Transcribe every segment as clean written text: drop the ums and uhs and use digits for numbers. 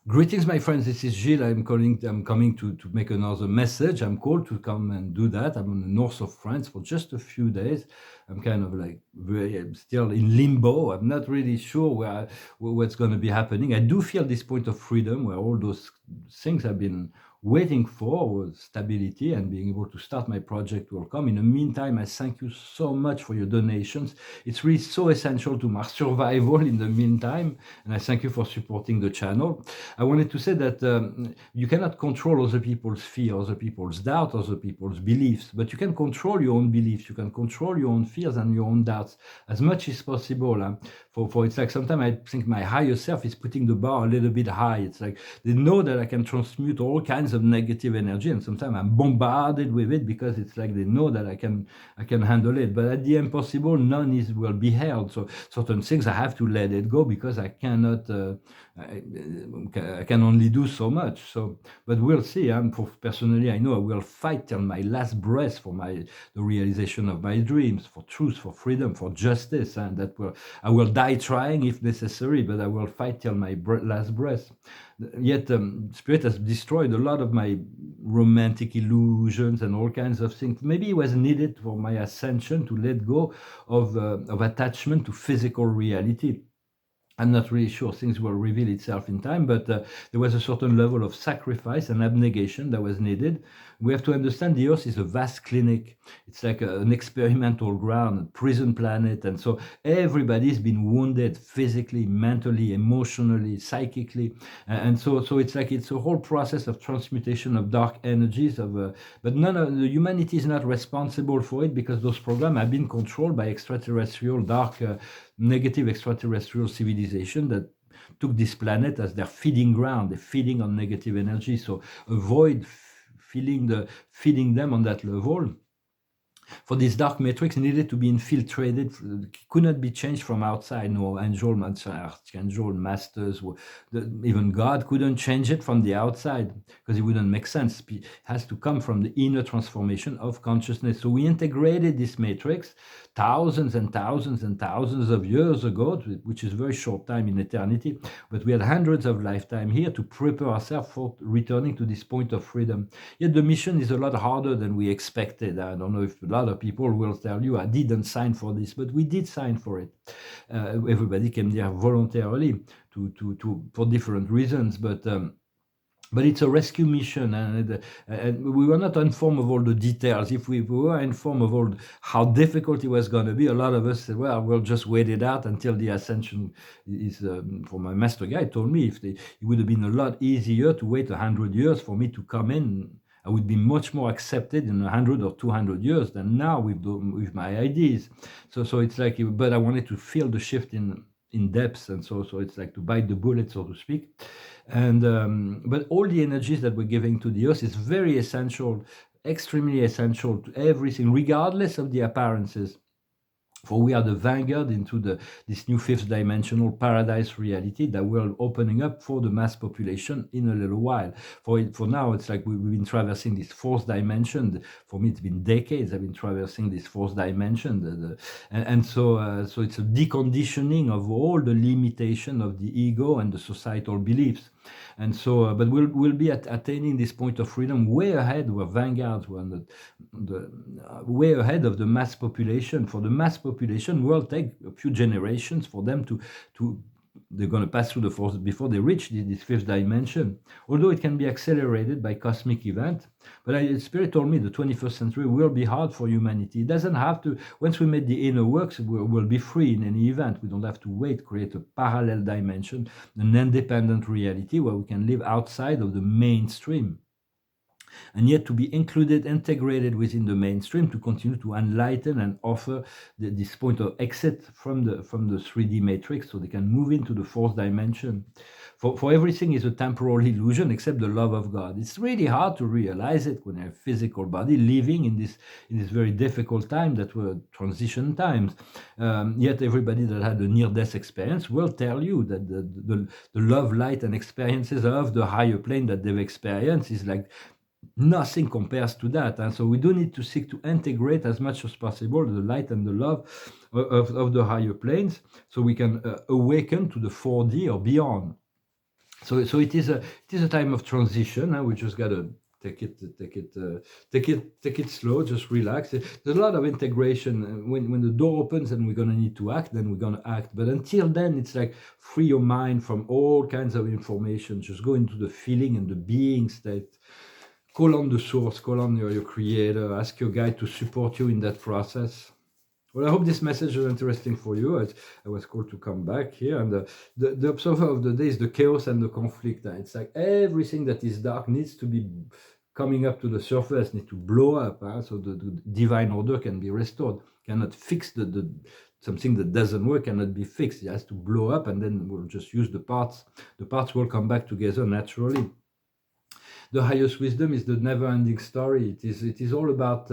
Greetings, my friends. This is Gilles. I'm coming to make another message. I'm called to come and do that. I'm in the north of France for just a few days. I'm kind of like I'm still in limbo. I'm not really sure what's going to be happening. I do feel this point of freedom where all those things I've been waiting for, stability and being able to start my project, will come. In the meantime, I thank you so much for your donations. It's really so essential to my survival in the meantime, and I thank you for supporting the channel. I wanted to say that you cannot control other people's fear, other people's doubt, other people's beliefs, but you can control your own beliefs. You can control your own fears and your own doubts as much as possible. For it's like sometimes I think my higher self is putting the bar a little bit high. It's like they know that I can transmute all kinds of negative energy, and sometimes I'm bombarded with it because it's like they know that I can handle it. But at the impossible, none will be held. So certain things I have to let it go because I cannot. I can only do so much. So, but we'll see. Personally, I know I will fight till my last breath for the realization of my dreams, for truth, for freedom, for justice, and I will die trying if necessary, but I will fight till my last breath. Yet, Spirit has destroyed a lot of my romantic illusions and all kinds of things. Maybe it was needed for my ascension to let go of attachment to physical reality. I'm not really sure. Things will reveal itself in time, but there was a certain level of sacrifice and abnegation that was needed. We have to understand the Earth is a vast clinic. It's like an experimental ground, a prison planet, and so everybody's been wounded physically, mentally, emotionally, psychically, and so it's like it's a whole process of transmutation of dark energies. But none of the humanity is not responsible for it because those programs have been controlled by extraterrestrial dark. Negative extraterrestrial civilization that took this planet as their feeding ground. They're feeding on negative energy. So avoid feeding them on that level. For this dark matrix needed to be infiltrated, could not be changed from outside. No angel, archangel, masters, even God couldn't change it from the outside because it wouldn't make sense. It has to come from the inner transformation of consciousness. So we integrated this matrix thousands and thousands and thousands of years ago, which is a very short time in eternity, but we had hundreds of lifetimes here to prepare ourselves for returning to this point of freedom. Yet the mission is a lot harder than we expected. I don't know if a lot of people will tell you, I didn't sign for this, but we did sign for it. Everybody came there voluntarily for different reasons, but it's a rescue mission, and we were not informed of all the details. If we were informed of how difficult it was going to be, a lot of us said, well, we'll just wait it out until the ascension is. For my master guide told me it would have been a lot easier to wait 100 years for me to come in. I would be much more accepted in 100 or 200 years than now with my ideas. So it's like, but I wanted to feel the shift in depth, and so it's like to bite the bullet, so to speak. And but all the energies that we're giving to the earth is very essential, extremely essential to everything, regardless of the appearances. For we are the vanguard into this new fifth dimensional paradise reality that we're opening up for the mass population in a little while. For now, it's like we've been traversing this fourth dimension. For me, it's been decades I've been traversing this fourth dimension. So it's a deconditioning of all the limitation of the ego and the societal beliefs. And so, but we'll be attaining this point of freedom way ahead. We're vanguards. We're way ahead of the mass population. For the mass population, will take a few generations for them to they're going to pass through the force before they reach this fifth dimension. Although it can be accelerated by cosmic event. But Spirit told me the 21st century will be hard for humanity. It doesn't have to. Once we make the inner works, we'll be free in any event. We don't have to wait, create a parallel dimension, an independent reality where we can live outside of the mainstream. And yet to be integrated within the mainstream, to continue to enlighten and offer this point of exit from the 3D matrix, so they can move into the fourth dimension. For everything is a temporal illusion except the love of God. It's really hard to realize it when you have a physical body living in this very difficult time that were transition times. Yet everybody that had a near-death experience will tell you that the love, light, and experiences of the higher plane that they've experienced is like nothing compares to that. And so we do need to seek to integrate as much as possible the light and the love of the higher planes, so we can awaken to the 4D or beyond. So it is a time of transition. We just gotta take it slow. Just relax. There's a lot of integration. When the door opens and we're gonna need to act, then we're gonna act. But until then, it's like free your mind from all kinds of information. Just go into the feeling and the being state. Call on the source. Call on your creator. Ask your guide to support you in that process. Well, I hope this message is interesting for you. I was called to come back here, and the observer of the day is the chaos and the conflict. It's like everything that is dark needs to be coming up to the surface, needs to blow up, so the divine order can be restored. Cannot fix the something that doesn't work, cannot be fixed. It has to blow up, and then we'll just use the parts. The parts will come back together naturally. The highest wisdom is the never-ending story. It is all about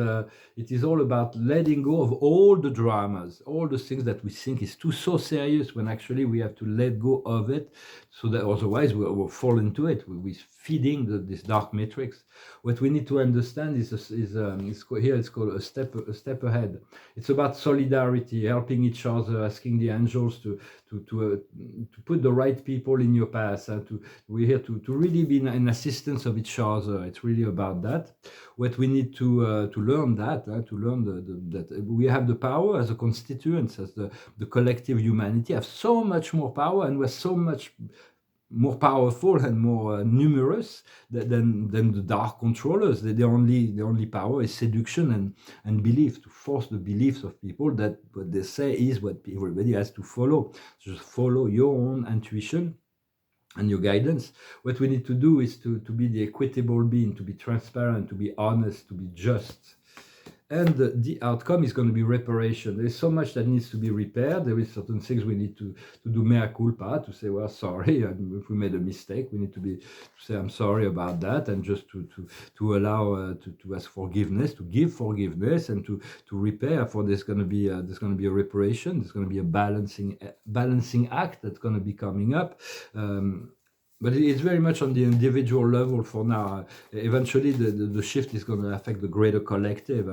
letting go of all the dramas, all the things that we think is too so serious, when actually we have to let go of it, so that otherwise we'll fall into it. We're feeding this dark matrix. What we need to understand here it's called a step ahead. It's about solidarity, helping each other, asking the angels to put the right people in your path, we're here to really be in assistance of each other. It's really about that. What we need to learn that we have the power as a constituents, as the collective humanity, have so much more power, and we're so much more powerful and more numerous than the dark controllers. The only power is seduction and belief, to force the beliefs of people that what they say is what everybody has to follow. Just follow your own intuition and your guidance. What we need to do is to be the equitable being, to be transparent, to be honest, to be just. And the outcome is going to be reparation. There's so much that needs to be repaired. There is certain things we need to do mea culpa, to say, well, sorry, if we made a mistake, we need to say, I'm sorry about that, and just to allow to ask forgiveness, to give forgiveness, and to repair. For there's going to be a reparation. There's going to be a balancing act that's going to be coming up. But it's very much on the individual level for now. Eventually, the shift is going to affect the greater collective.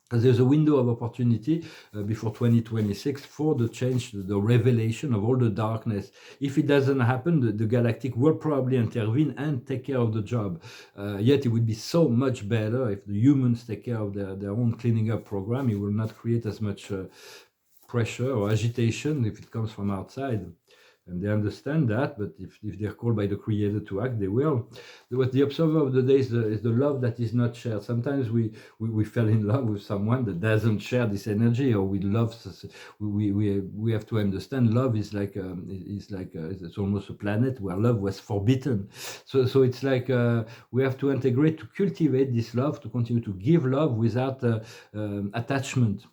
Because there's a window of opportunity before 2026 for the change, the revelation of all the darkness. If it doesn't happen, the galactic will probably intervene and take care of the job. Yet it would be so much better if the humans take care of their own cleaning up program. It will not create as much pressure or agitation if it comes from outside. And they understand that, but if they're called by the Creator to act, they will. What the observer of the day is the love that is not shared. Sometimes we fell in love with someone that doesn't share this energy, or we love. We have to understand love is like it's almost a planet where love was forbidden. So it's like we have to integrate, to cultivate this love, to continue to give love without attachment.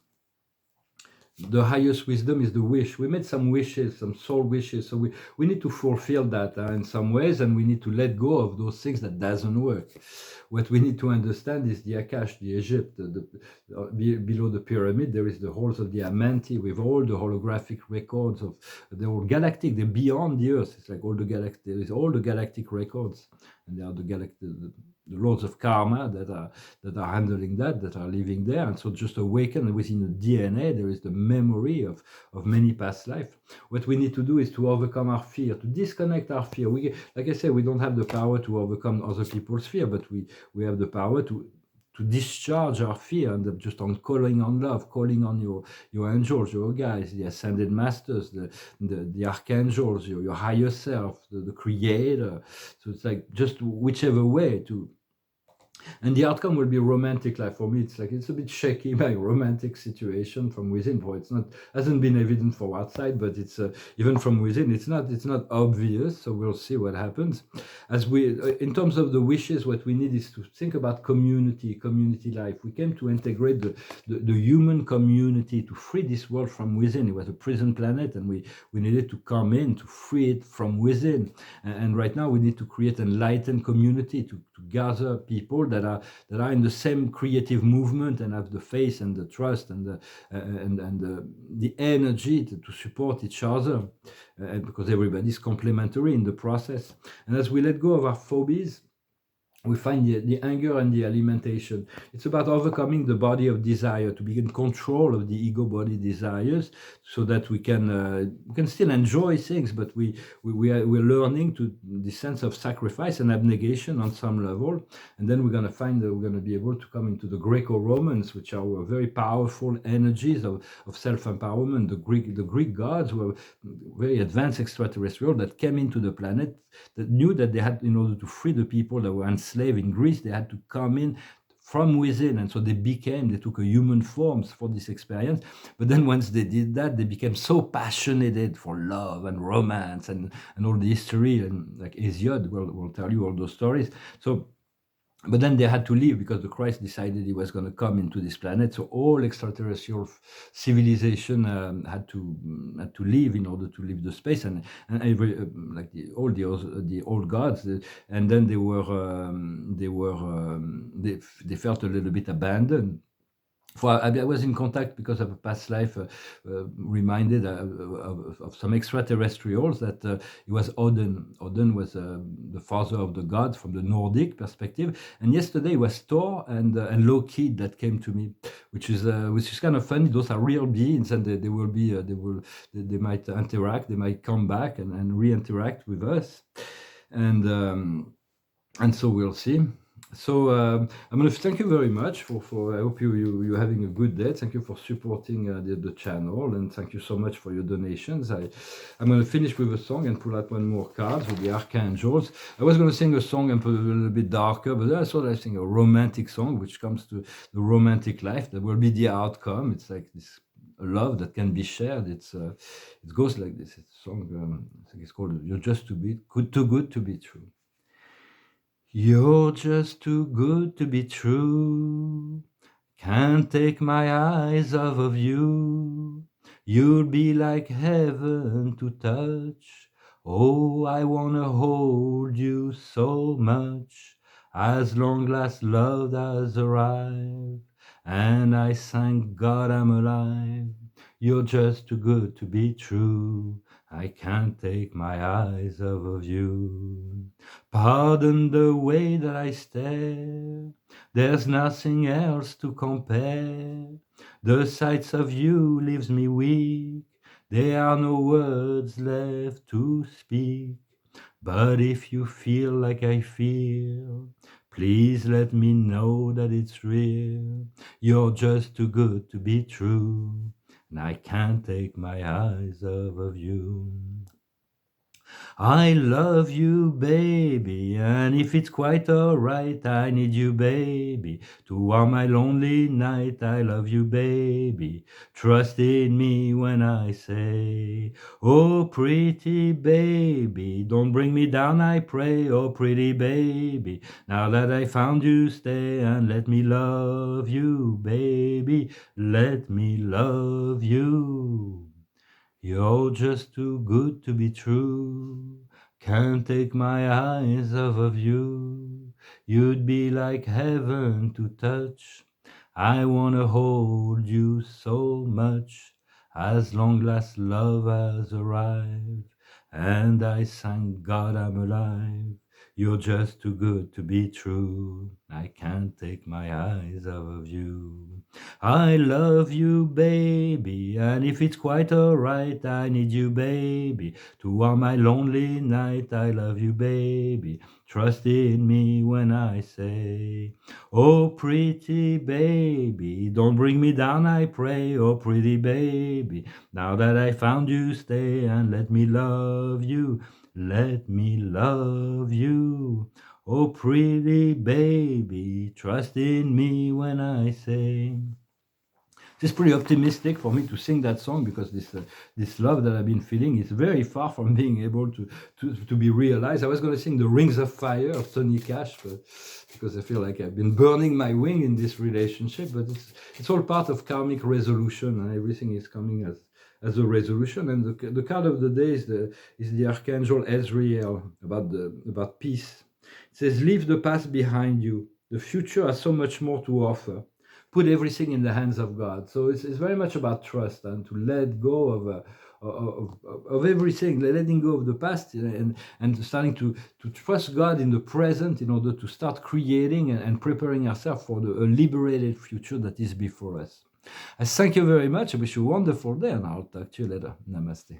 The highest wisdom is the wish. We made some wishes, some soul wishes, so we need to fulfill that in some ways, and we need to let go of those things that doesn't work. What we need to understand is the Akash, the Egypt, below the pyramid, there is the halls of the Amanti with all the holographic records of the whole galactic. They're beyond the Earth. It's like all the galactic. There is all the galactic records, and they are the lords of karma that are handling that are living there. And so just awaken within the DNA, there is the memory of many past life. What we need to do is to overcome our fear, to disconnect our fear. Like I said, we don't have the power to overcome other people's fear, but we have the power to discharge our fear, and just on calling on love, calling on your angels, your guides, the ascended masters, the archangels, your higher self, the creator. So it's like just whichever way to. And the outcome will be romantic life. For me, it's a bit shaky, my romantic situation from within. For it's not hasn't been evident for outside, but it's even from within, it's not obvious. So we'll see what happens. As in terms of the wishes, what we need is to think about community life. We came to integrate the human community, to free this world from within. It was a prison planet, and we needed to come in to free it from within. And right now we need to create an enlightened community to gather people that are in the same creative movement, and have the faith and the trust and the energy to support each other, because everybody is complementary in the process. And as we let go of our phobias, we find the anger and the alimentation. It's about overcoming the body of desire, to be in control of the ego body desires, so that we can still enjoy things, but we're learning to the sense of sacrifice and abnegation on some level. And then we're going to find that we're going to be able to come into the Greco-Romans, which are very powerful energies of self-empowerment. The Greek gods were very advanced extraterrestrial that came into the planet, that knew that they had, in order to free the people that were enslaved in Greece, they had to come in from within. And so they took a human forms for this experience. But then once they did that, they became so passionate for love and romance and all the history, and like Hesiod will tell you all those stories. So but then they had to leave because the Christ decided he was going to come into this planet. So all extraterrestrial civilization had to leave in order to leave the space, and every like the old gods, and then they felt a little bit abandoned. I was in contact because of a past life, reminded of some extraterrestrials that it was Odin. Odin was the father of the gods from the Nordic perspective. And yesterday it was Thor and Loki that came to me, which is kind of funny. Those are real beings, and they will be they might interact. They might come back and re-interact with us, and so we'll see. So I'm going to thank you very much for I hope you're having a good day. Thank you for supporting the channel, and thank you so much for your donations. I'm going to finish with a song and pull out one more card with the archangels. I was going to sing a song and put it a little bit darker, but I thought I'd sing a romantic song which comes to the romantic life. That will be the outcome. It's like this love that can be shared. It goes like this. It's a song, I think it's called "You're Just Too Good to Be True." You're just too good to be true. Can't take my eyes off of you. You'll be like heaven to touch. Oh, I wanna hold you so much. As long as love has arrived, and I thank God I'm alive. You're just too good to be true. I can't take my eyes off of you. Pardon the way that I stare. There's nothing else to compare. The sight of you leaves me weak. There are no words left to speak. But if you feel like I feel, please let me know that it's real. You're just too good to be true, and I can't take my eyes off of you. I love you, baby, and if it's quite alright, I need you, baby, to warm my lonely night. I love you, baby, trust in me when I say, oh, pretty baby, don't bring me down, I pray. Oh, pretty baby, now that I found you, stay and let me love you, baby, let me love you. You're just too good to be true. Can't take my eyes off of you. You'd be like heaven to touch. I wanna hold you so much. As long as love has arrived, and I thank God I'm alive. You're just too good to be true. I can't take my eyes off of you. I love you, baby, and if it's quite alright, I need you, baby, to warm my lonely night. I love you, baby, trust in me when I say, oh, pretty baby, don't bring me down, I pray. Oh, pretty baby, now that I found you, stay and let me love you, let me love you. Oh, pretty baby, trust in me when I say. It's pretty optimistic for me to sing that song, because this love that I've been feeling is very far from being able to be realized. I was going to sing the Rings of Fire of Tony Cash, but because I feel like I've been burning my wing in this relationship, but it's all part of karmic resolution, and everything is coming as a resolution. And the card of the day is the Archangel Ezrael, about peace. It says, leave the past behind you. The future has so much more to offer. Put everything in the hands of God. So it's very much about trust, and to let go of everything, letting go of the past, and starting to trust God in the present in order to start creating and preparing ourselves for a liberated future that is before us. I thank you very much. I wish you a wonderful day, and I'll talk to you later. Namaste.